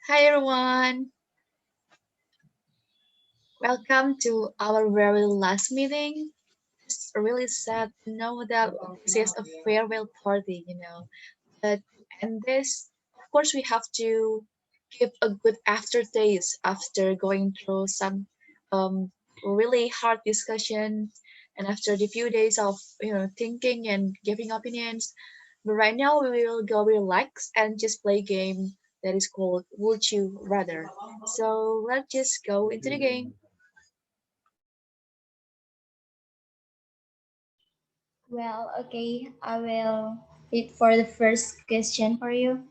Hi everyone, welcome to our very last meeting. It's really sad to know that this is a farewell party. But and this, of course, we have to give a good aftertaste after going through some um, really hard discussion and after the few days of thinking and giving opinions. But right now we will go relax and just play a game that is called Would You Rather. So let's just go into the game. Well, okay, I will read for the first question for you.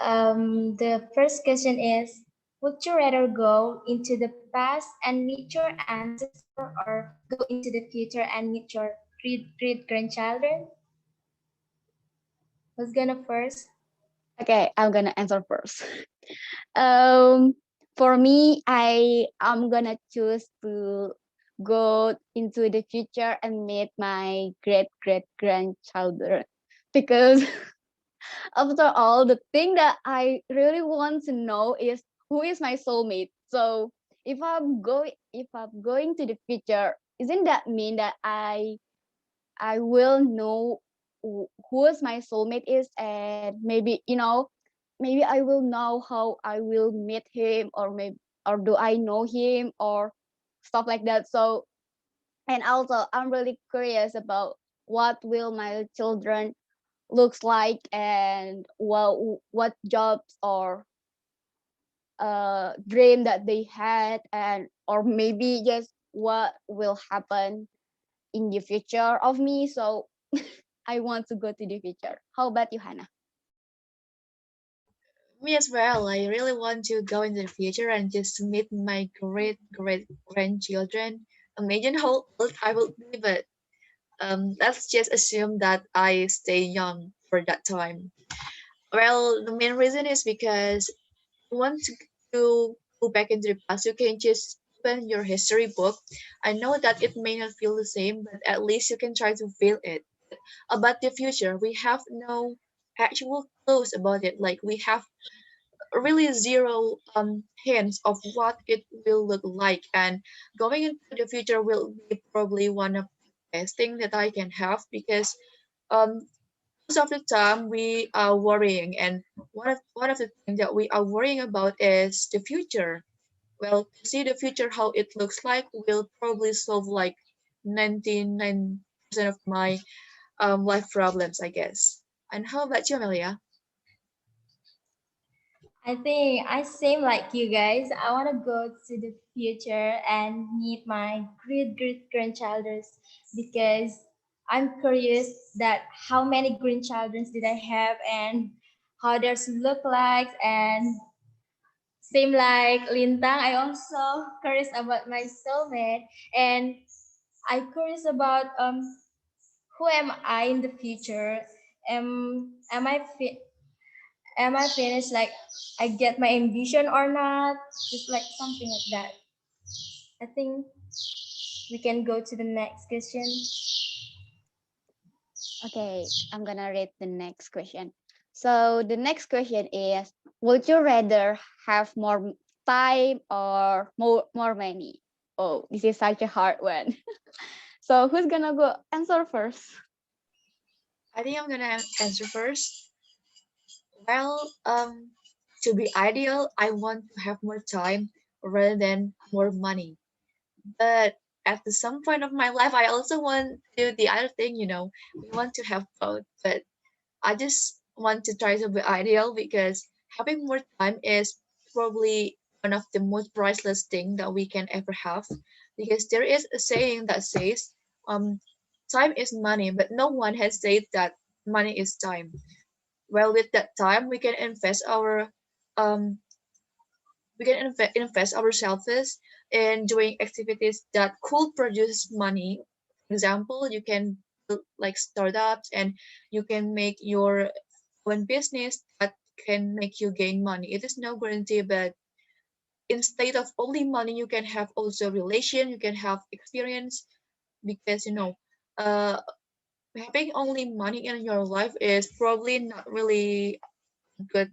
The first question is, would you rather go into the past and meet your ancestor or go into the future and meet your great grandchildren? Who's gonna first? Okay, I'm gonna answer first. Um, for me, I am gonna choose to go into the future and meet my great grandchildren because after all, the thing that I really want to know is who is my soulmate. So if I'm going to the future, isn't that mean that I will know who is my soulmate is, and maybe maybe I will know how I will meet him, or maybe, or do I know him, or stuff like that. So, and also I'm really curious about what will my children looks like, and what jobs or dream that they had, and or maybe just what will happen in the future of me. So I want to go to the future. How about you, Hannah? Me as well. I really want to go into the future and just meet my great grandchildren. Imagine how old I will be, but let's just assume that I stay young for that time. Well, the main reason is because you want to go back into the past. You can just open your history book. I know that it may not feel the same, but at least you can try to feel it. About the future, we have no actual clues about it. Like we have really zero hints of what it will look like, and going into the future will be probably one of the best thing that I can have because um most of the time we are worrying, and one of the things that we are worrying about is the future. Well, to see the future how it looks like will probably solve like 99% of my life problems, I guess. And how about you, Amelia? I think I same like you guys. I want to go to the future and meet my great grandchildren because I'm curious that how many grandchildren did I have and how theirs look like, and same like Lintang. I also curious about my soulmate, and I curious about who am I in the future? Am I finished? Like I get my ambition or not? Just like something like that. I think we can go to the next question. Okay, I'm gonna read the next question. So the next question is, would you rather have more time or more money? Oh, this is such a hard one. So who's gonna go answer first? I think I'm gonna answer first. Well, to be ideal, I want to have more time rather than more money. But at some point of my life, I also want to do the other thing. We want to have both, but I just want to try to be ideal because having more time is probably one of the most priceless thing that we can ever have. Because there is a saying that says, time is money, but no one has said that money is time. Well, with that time, um, we can invest ourselves in doing activities that could produce money. For example, you can do like startups, and you can make your own business that can make you gain money. It is no guarantee, but instead of only money, you can have also relation, you can have experience because uh having only money in your life is probably not really a good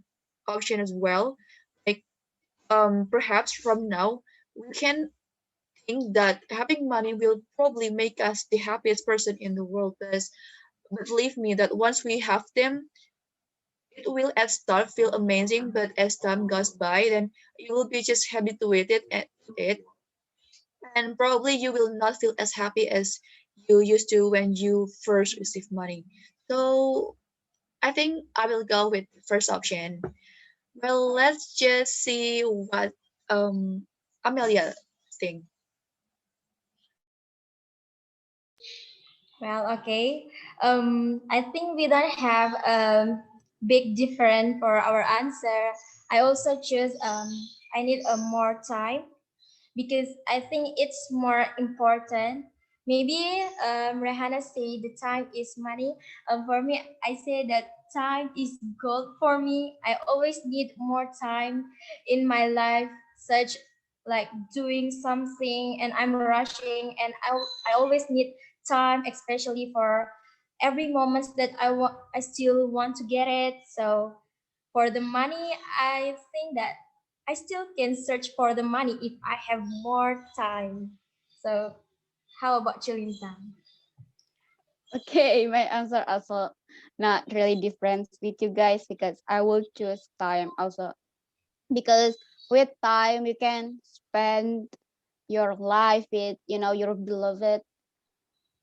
option as well. Like perhaps from now we can think that having money will probably make us the happiest person in the world. But believe me that once we have them, it will at start feel amazing, but as time goes by, then you will be just habituated at it, and probably you will not feel as happy as you used to when you first received money. So I think I will go with the first option. Well, let's just see what Amelia think. Well, okay. I think we don't have big difference for our answer. I also choose I need a more time because I think it's more important. Maybe Rehana say the time is money. For me, I say that time is gold for me. I always need more time in my life, such like doing something, and I'm rushing, and I always need time, especially for every moment that I still want to get it. So for the money, I think that I still can search for the money if I have more time. So how about you, Lintang? Okay, my answer also not really different with you guys because I will choose time also because with time you can spend your life with your beloved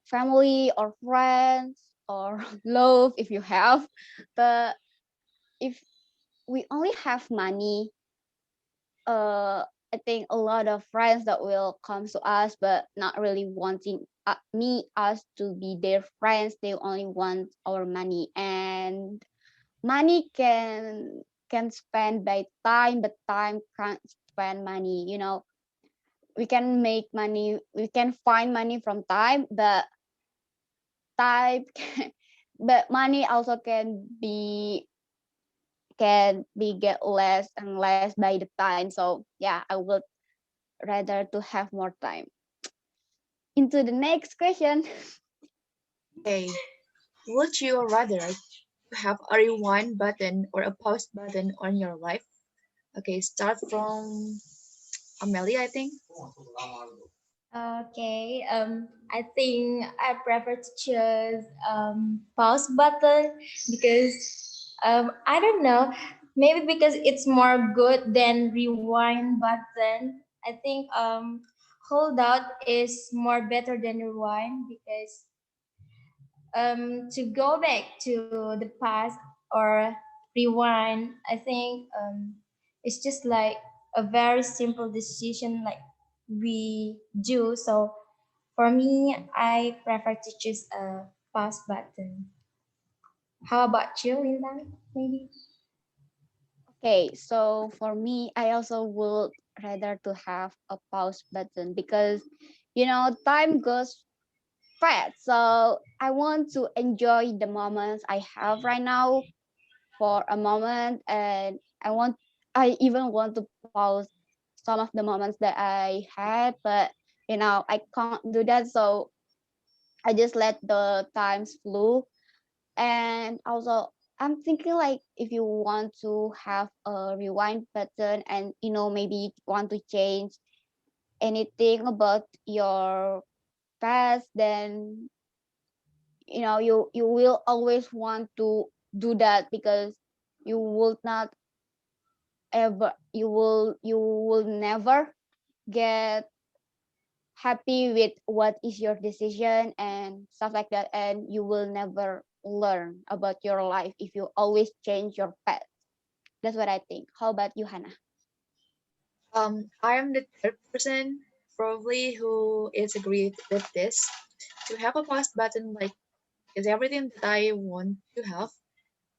family or friends or love if you have. But if we only have money, I think a lot of friends that will come to us but not really wanting me us to be their friends. They only want our money, and money can spend by time, but time can't spend money. We can make money, we can find money from time, but time but money also can be get less and less by the time. So yeah, I would rather to have more time. Into the next question. Okay, would you rather have a rewind button or a pause button on your life? Okay, start from Amelia, I think. Okay, I think I prefer to choose pause button because I don't know, maybe because it's more good than rewind button. I think hold out is more better than rewind because to go back to the past or rewind, I think it's just like a very simple decision like we do. So for me, I prefer to choose a pause button. How about you, Lintang? Maybe. Okay, so for me, I also would rather to have a pause button because time goes fast. So I want to enjoy the moments I have right now for a moment, and I even want to pause some of the moments that I had, but I can't do that. So I just let the times flow. And also, I'm thinking like if you want to have a rewind button and maybe want to change anything about your past, then you will always want to do that because you will not you will never get happy with what is your decision and stuff like that, and you will never learn about your life if you always change your path. That's what I think. How about you, Hannah? I am the third person probably who is agreed with this. To have a pause button like is everything that I want to have.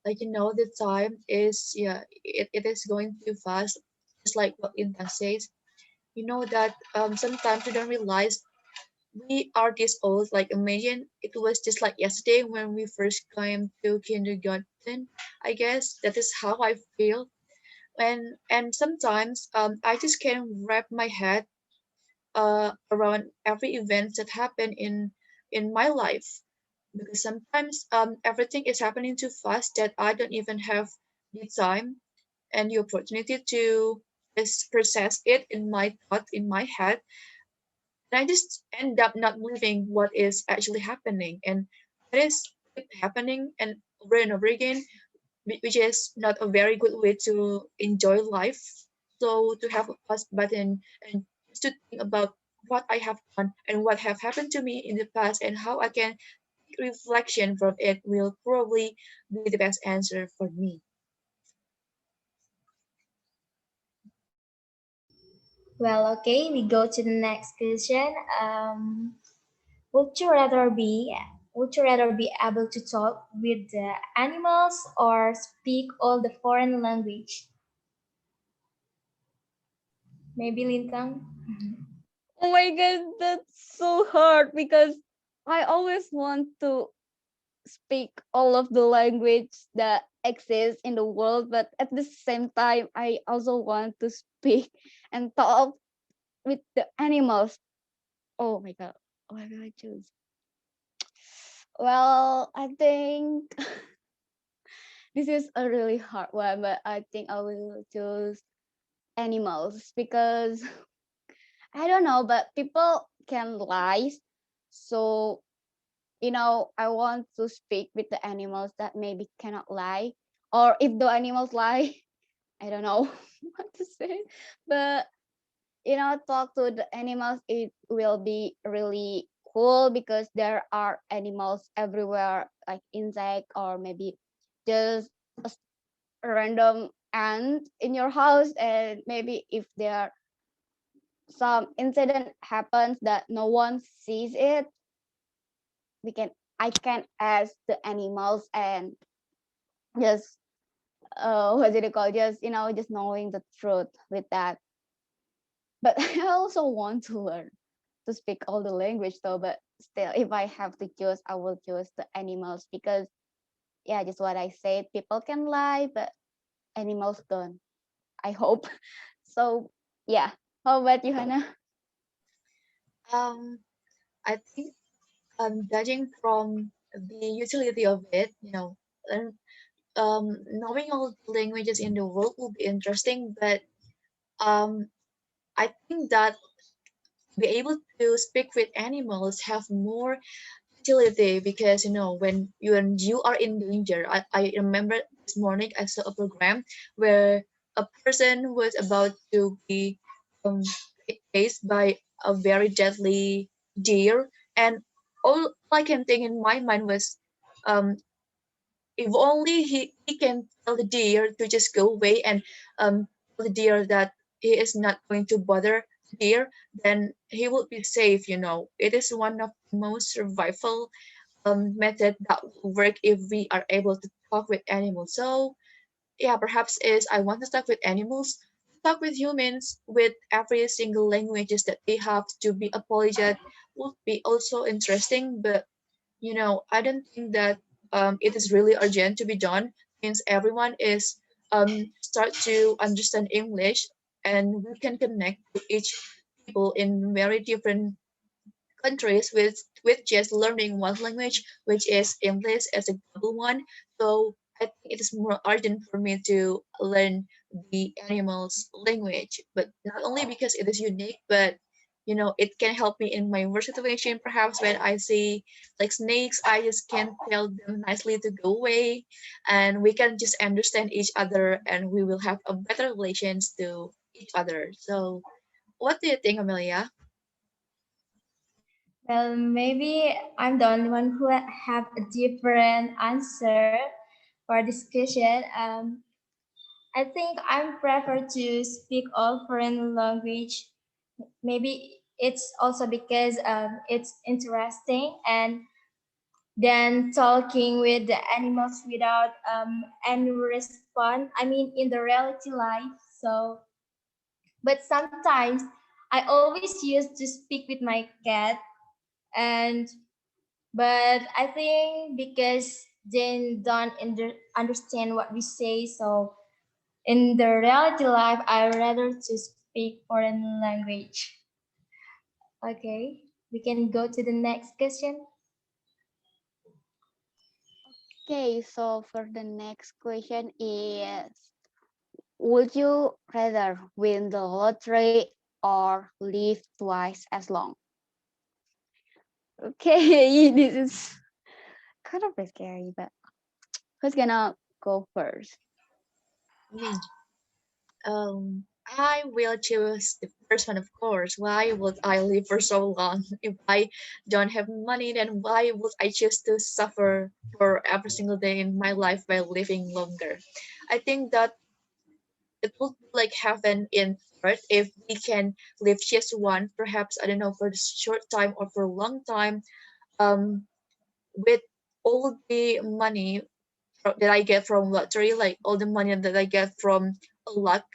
Like the time is it is going too fast, just like what Intan says. You know that sometimes you don't realize we are this old. Like imagine it was just like yesterday when we first came to kindergarten. I guess that is how I feel. And sometimes I just can't wrap my head around every event that happened in my life. because sometimes everything is happening too fast that I don't even have the time and the opportunity to just process it in my thought in my head, and I just end up not believing what is actually happening, and it is keep happening and over again, which is not a very good way to enjoy life. So to have a pause button and just to think about what I have done and what have happened to me in the past and how I can take reflection from it will probably be the best answer for me. Well, okay, we go to the next question. Would you rather be would you rather be able to talk with the animals or speak all the foreign language? Maybe Lintang? Oh my god, that's so hard because I always want to speak all of the language that exists in the world, but at the same time, I also want to speak and talk with the animals. Oh my god, what will I choose? Well, I think this is a really hard one, but I think I will choose animals because I don't know, but people can lie. So, I want to speak with the animals that maybe cannot lie. Or if the animals lie, I don't know what to say. But, talk to the animals, it will be really cool because there are animals everywhere, like insect or maybe just a random ant in your house. And maybe if there some incident happens that no one sees it, we can I can ask the animals and just what did you call, just just knowing the truth with that. But I also want to learn to speak all the language though, but still if I have to choose, I will choose the animals because yeah, just what I said, people can lie but animals don't, I hope. So yeah, how about you, Hannah? Um, I think judging from the utility of it, and knowing all the languages in the world will be interesting, but um, I think that be able to speak with animals have more utility because when you are in danger. I remember this morning I saw a program where a person was about to be um, chased by a very deadly deer, and all I can think in my mind was um, if only he can tell the deer to just go away and tell the deer that he is not going to bother the deer, then he will be safe. It is one of the most survival method that will work if we are able to talk with animals. So yeah, perhaps is I want to talk with animals, talk with humans with every single languages that they have to be apologetic would be also interesting. But I don't think that it is really urgent to be done since everyone is start to understand English and we can connect to each people in very different countries with just learning one language, which is English as a global one. So I think it is more urgent for me to learn the animals' language, but not only because it is unique, but it can help me in my work situation. Perhaps when I see like snakes, I just can tell them nicely to go away, and we can just understand each other, and we will have a better relations to each other. So, what do you think, Amelia? Well, maybe I'm the only one who have a different answer for this question. I think I prefer to speak all foreign language. Maybe it's also because it's interesting, and then talking with the animals without any response. I mean, in the reality life. So, but sometimes I always used to speak with my cat, and but I think because they don't understand what we say, so in the reality life, I rather to speak foreign language. Okay, we can go to the next question. Okay, so for the next question is, would you rather win the lottery or live twice as long? Okay, this is kind of scary, but who's gonna go first? Me. I will choose the first one, of course. Why would I live for so long? If I don't have money, then why would I choose to suffer for every single day in my life by living longer? I think that it would be like heaven in earth if we can live just one, perhaps, I don't know, for the short time or for a long time, um, with all the money that I get from lottery, like all the money that I get from luck,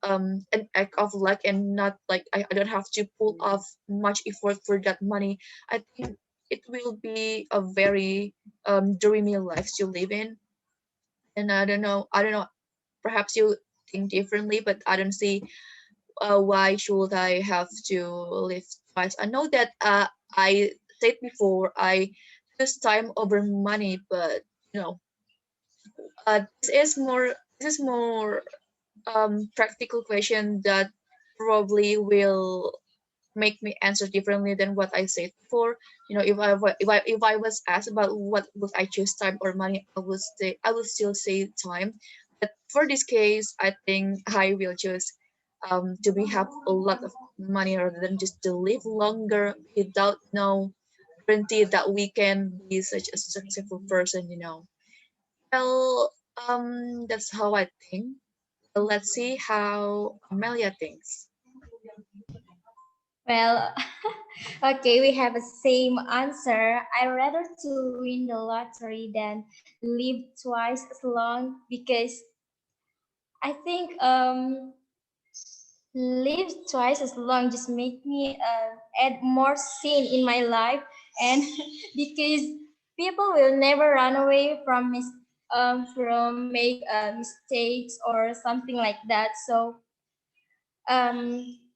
an act of luck, and not like I don't have to pull off much effort for that money. I think it will be a very dreamy life to live in. And I don't know. Perhaps you think differently, but I don't see why should I have to live twice. I know that I said before I choose time over money, but you know this is more practical question that probably will make me answer differently than what I said before. You know, if I was asked about what would I choose, time or money, I would still say time. But for this case, I think I will choose to be have a lot of money rather than just to live longer without no guarantee that we can be such a successful person. You know. Well, that's how I think. Let's see how Amelia thinks. Well, okay, we have a same answer. I rather to win the lottery than live twice as long because I think live twice as long just make me add more sin in my life, and because people will never run away from from make mistakes or something like that. So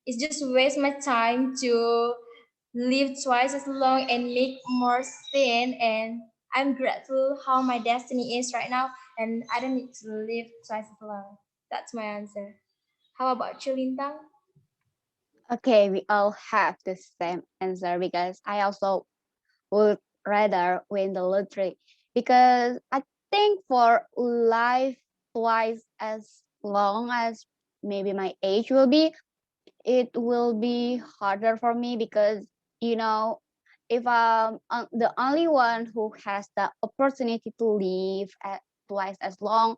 it's just waste my time to live twice as long and make more sin. And I'm grateful how my destiny is right now, and I don't need to live twice as long. That's my answer. How about you, Lintang? Okay, we all have the same answer because I also would rather win the lottery because I think for life twice as long as maybe my age will be, it will be harder for me because you know if I'm the only one who has the opportunity to live at twice as long,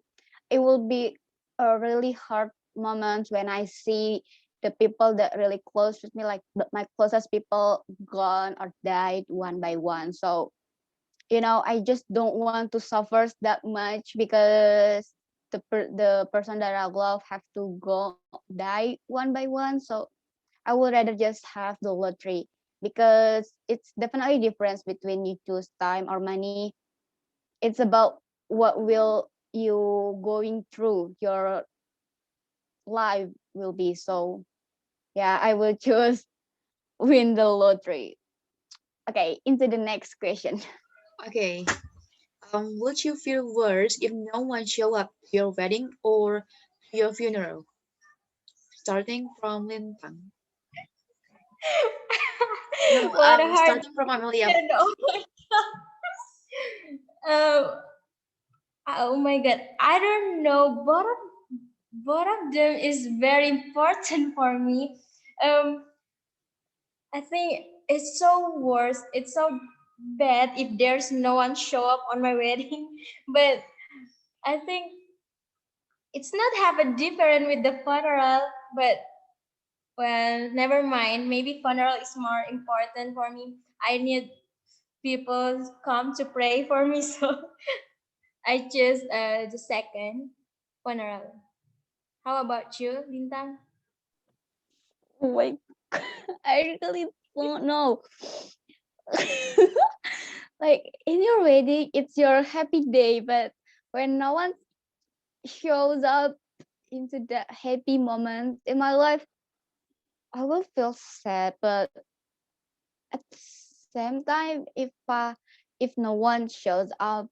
it will be a really hard moment when I see the people that really close with me, like my closest people, gone or died one by one. So I just don't want to suffer that much because the person that I love have to go die one by one. So I would rather just have the lottery because it's definitely difference between you choose time or money. It's about what will you going through your life will be. So yeah, I will choose win the lottery. Okay, into the next question. Okay. Would you feel worse if no one show up to your wedding or to your funeral? Starting from Lintang. No, What a hard starting from Amelia. question. Oh my god. Oh my god. I don't know. Both of them is very important for me. Um, I think it's so worse. It's so bad if there's no one show up on my wedding. But I think it's not have a different with the funeral. But well, never mind. Maybe funeral is more important for me. I need people come to pray for me, so I choose the second funeral. How about you, Lintang? Oh my, I really don't know. Like in your wedding, it's your happy day, but when no one shows up into the happy moments in my life, I will feel sad. But at the same time, if no one shows up,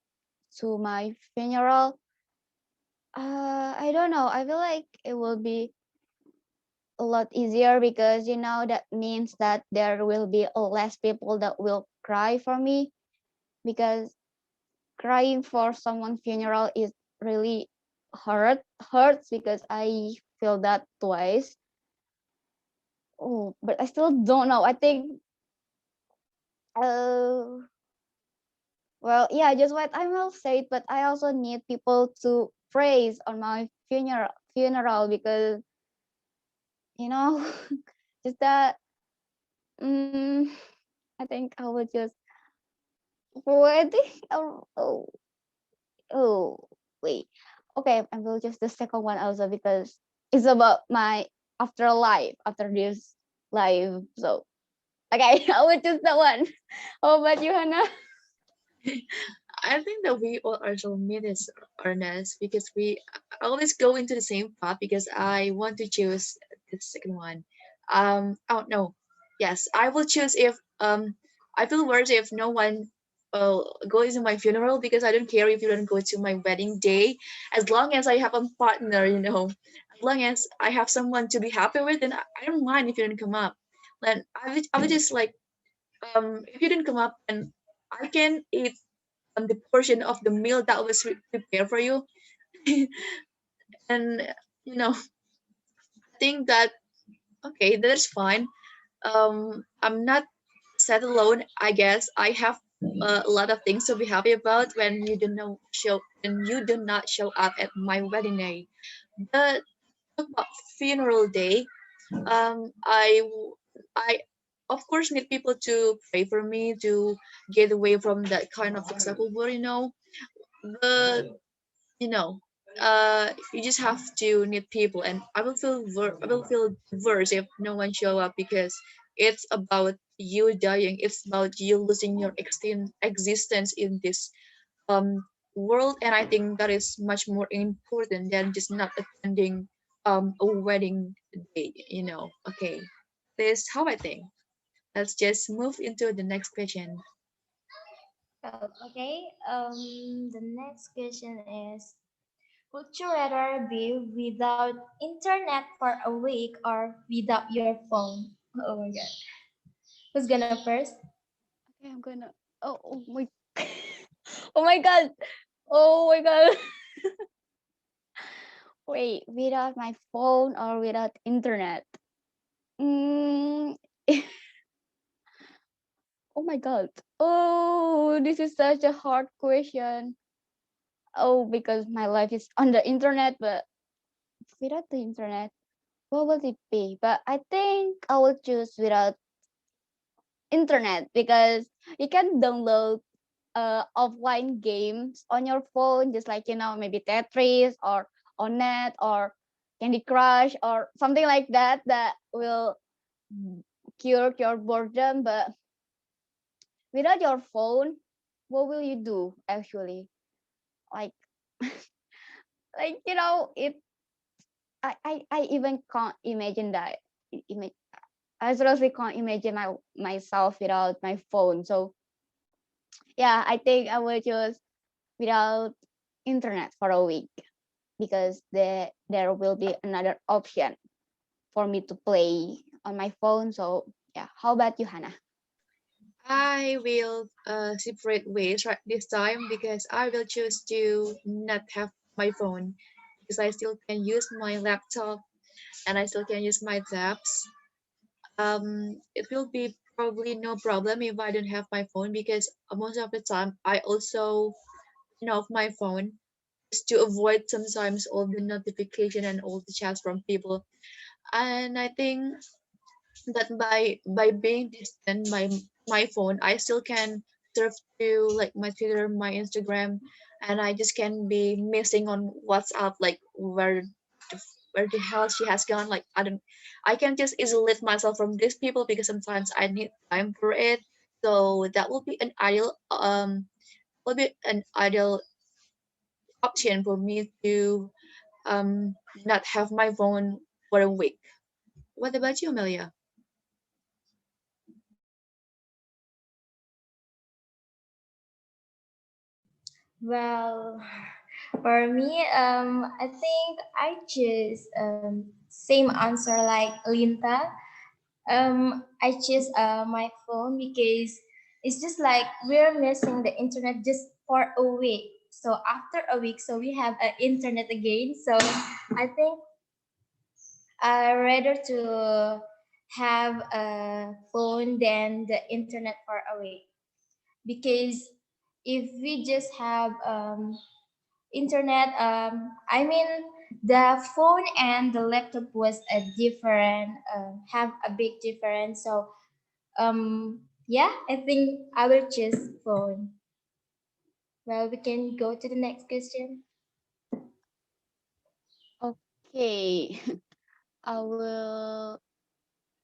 to my funeral, I don't know. I feel like it will be a lot easier because that means that there will be less people that will cry for me, because crying for someone's funeral is really hurts because I feel that twice. Oh, but I still don't know. I think uh well, yeah, just what I will say, but I also need people to praise on my funeral because you know just that mm, I think I will just wait. Oh, oh, wait. Okay, I will just the second one also because it's about my afterlife after this life. So okay, I will choose that one. How about you, Hannah? I think that we all are soulmates, Ernest, because we always go into the same path because I want to choose the second one. Oh no, yes, I will choose if I feel worse if no one goes to my funeral because I don't care if you don't go to my wedding day, as long as I have a partner, as long as I have someone to be happy with, then I don't mind if you don't come up. Then I would just like if you didn't come up and I can eat the portion of the meal that was prepared for you. And I think that okay, that's fine. I'm not sad alone. I guess I have a lot of things to be happy about when you do not show up at my wedding day. But talk about funeral day. I of course need people to pray for me to get away from that kind of toxic world. But you know you just have to need people, and I will feel worse if no one show up because it's about you dying, it's about you losing your existence in this world, and I think that is much more important than just not attending a wedding day. Okay, this is how I think. Let's just move into the next question. Oh, okay. The next question is: would you rather be without internet for a week or without your phone? Oh my god. Who's gonna first? Okay, I'm gonna. Oh my. Oh my god. Oh my god. Wait, without my phone or without internet? Mm, oh my god. Oh, this is such a hard question. Oh, because my life is on the internet, but without the internet, what will it be? But I think I will choose without internet because you can download offline games on your phone, just like maybe Tetris or Onet or Candy Crush or something like that that will cure your boredom. But without your phone, what will you do actually? Like it. I even can't imagine that. I seriously can't imagine myself without my phone. So yeah, I think I will choose without internet for a week because there will be another option for me to play on my phone. So yeah, how about you, Hannah? I will separate ways right this time because I will choose to not have my phone because I still can use my laptop and I still can use my tabs. It will be probably no problem if I don't have my phone because most of the time I also turn off my phone just to avoid sometimes all the notification and all the chats from people. And I think that by being distant my phone, I still can surf to like my Twitter, my Instagram, and I just can be missing on WhatsApp, like where the hell she has gone. Like I can just isolate myself from these people because sometimes I need time for it. So that will be an ideal option for me to not have my phone for a week. What about you, Amelia? Well, for me, I think I choose same answer like Linta. I choose my phone because it's just like we're missing the internet just for a week. So after a week, so we have internet again. So I think I rather to have a phone than the internet for a week because if we just have internet, I mean the phone and the laptop was a different, have a big difference. So yeah, I think I will choose phone. Well, we can go to the next question. Okay, I will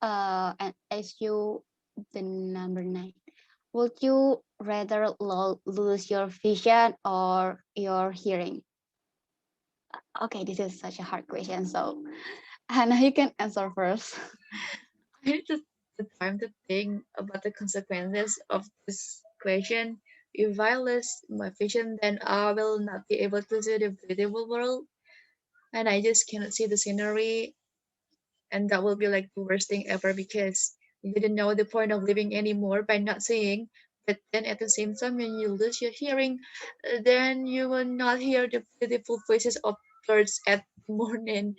and ask you the number nine. Would you rather lose your vision or your hearing? Okay, this is such a hard question. So, Hannah, you can answer first. I need the time to think about the consequences of this question. If I lose my vision, then I will not be able to see the beautiful world, and I just cannot see the scenery, and that will be like the worst thing ever because you didn't know the point of living anymore by not seeing. But then at the same time, when you lose your hearing, then you will not hear the beautiful voices of birds at the morning.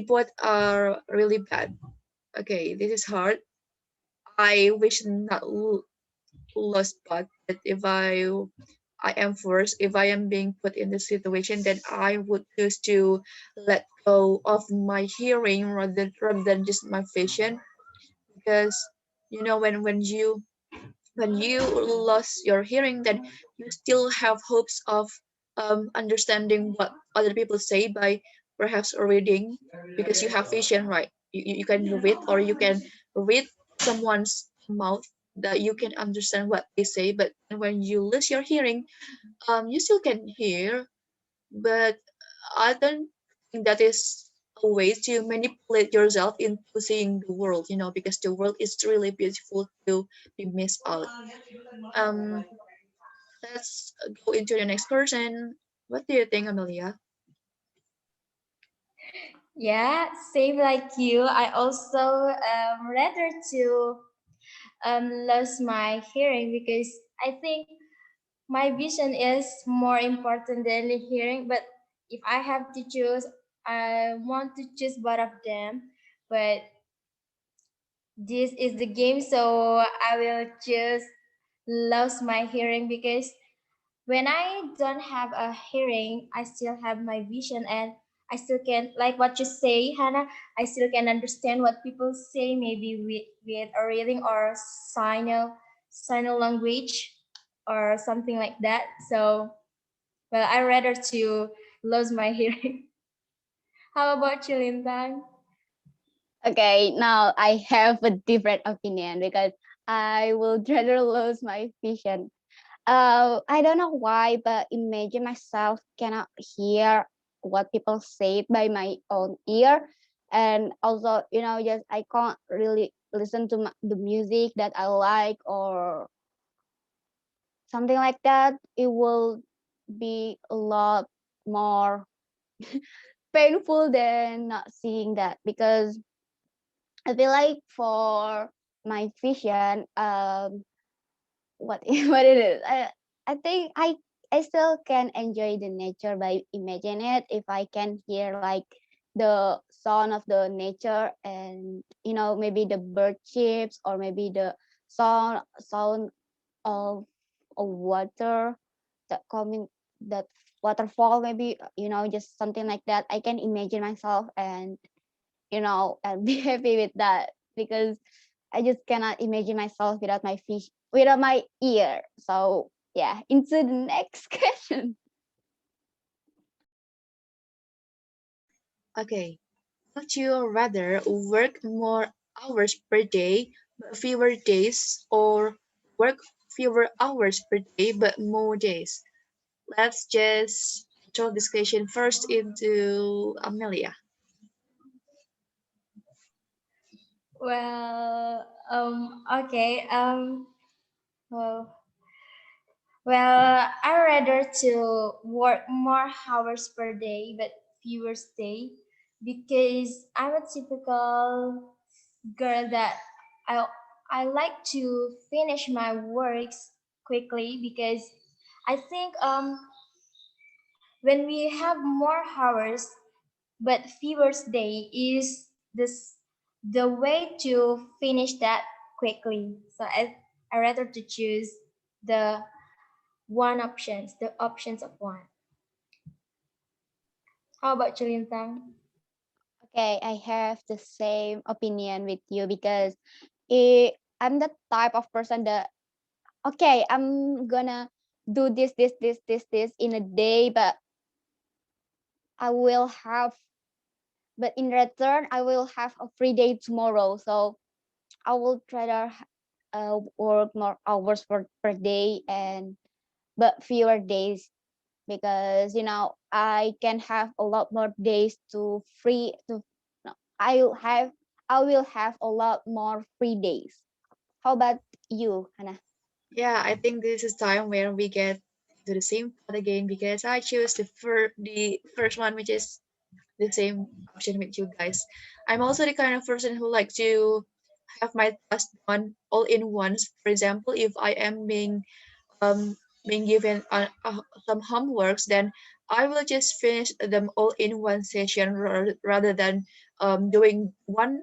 Both are really bad. Okay, this is hard. I wish not lost but if I am forced, if I am being put in this situation, then I would choose to let go of my hearing rather than just my vision, because you know when you lost your hearing, then you still have hopes of understanding what other people say by perhaps reading, because you have vision, right? You can read, or you can read someone's mouth that you can understand what they say. But when you lose your hearing, you still can hear, but I don't think that is a way to manipulate yourself into seeing the world, because the world is really beautiful to be missed out. Um, let's go into the next person. What do you think, Amelia? Yeah, same like you. I also rather to lose my hearing because I think my vision is more important than the hearing. But if I have to choose, I want to choose both of them. But this is the game, so I will just lose my hearing because when I don't have a hearing, I still have my vision and I still can, like what you say, Hannah, I still can understand what people say, maybe with a reading or sign language or something like that. So, well, I rather to lose my hearing. How about you, Lintang? Okay, now I have a different opinion because I would rather lose my vision. I don't know why, but imagine myself cannot hear what people say by my own ear, and also, just I can't really listen to the music that I like or something like that. It will be a lot more painful than not seeing that, because I feel like for my vision, what what it is, I think I still can enjoy the nature by imagine it. If I can hear like the sound of the nature, and maybe the bird chips, or maybe the sound of water that coming, that waterfall, maybe, just something like that, I can imagine myself, and be happy with that, because I just cannot imagine myself without my fish, without my ear. So yeah, into the next question. Okay, would you rather work more hours per day but fewer days, or work fewer hours per day but more days? Let's just throw this question first into Amelia. Well, okay. Well, Well, I rather to work more hours per day but fewer stay because I'm a typical girl that I I like to finish my works quickly because I think when we have more hours but fewer day is this the way to finish that quickly. So I rather to choose the the options of one. How about you, Lintang? Okay, I have the same opinion with you because I'm the type of person that okay, I'm gonna do this in a day, but I will have, but in return, I will have a free day tomorrow. So I will try to work more hours per day and but fewer days because I can have a lot more days to free to no, I will have a lot more free days. How about you, Hannah? Yeah, I think this is time where we get to the same part again because I choose the first one, which is the same option with you guys. I'm also the kind of person who like to have my task done all in once. For example, if I am being given some homeworks, then I will just finish them all in one session rather than doing one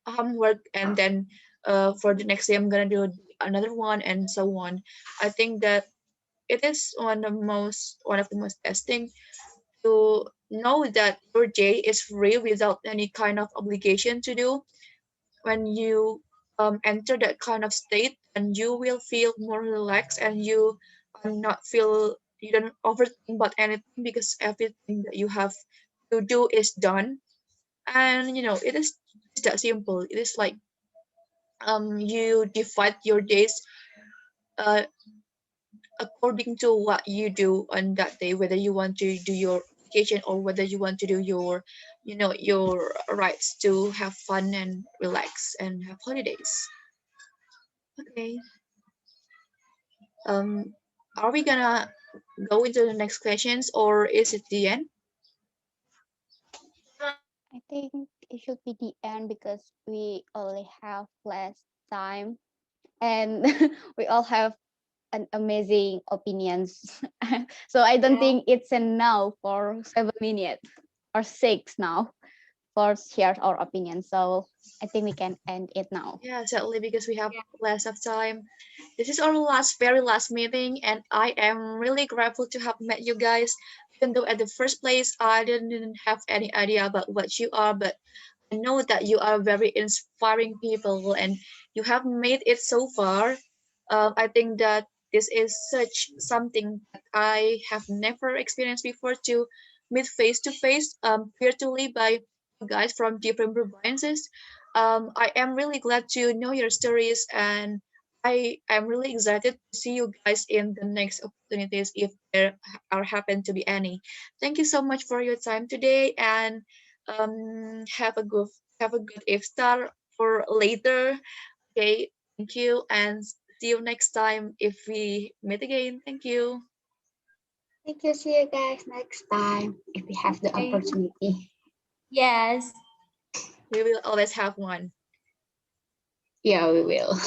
homework and then for the next day I'm gonna do another one and so on. I think that it is one of the most best thing to know that your day is free without any kind of obligation to do. When you enter that kind of state, and you will feel more relaxed, and you not feel you don't overthink about anything because everything that you have to do is done. And it is just that simple. It is like you divide your days uh, according to what you do on that day, whether you want to do your vacation or whether you want to do your rights to have fun and relax and have holidays. Okay. um are we gonna go into the next questions, or is it the end? I think it should be the end because we only have less time and we all have an amazing opinions. So I don't Yeah. think it's enough for 7 minutes or six now for share our opinions. So I think we can end it now. Yeah, sadly, because we have less of time. This is our very last meeting, and I am really grateful to have met you guys. Even though at the first place I didn't have any idea about what you are, but I know that you are very inspiring people, and you have made it so far. I think that this is such something that I have never experienced before, to meet face to face, virtually by you guys from different provinces. I am really glad to know your stories, and I am really excited to see you guys in the next opportunities if there are happen to be any. Thank you so much for your time today, and have a good iftar for later. Okay, thank you, and see you next time if we meet again. Thank you. Thank you. See you guys next time if we have the Okay. opportunity. Yes. We will always have one. Yeah, we will.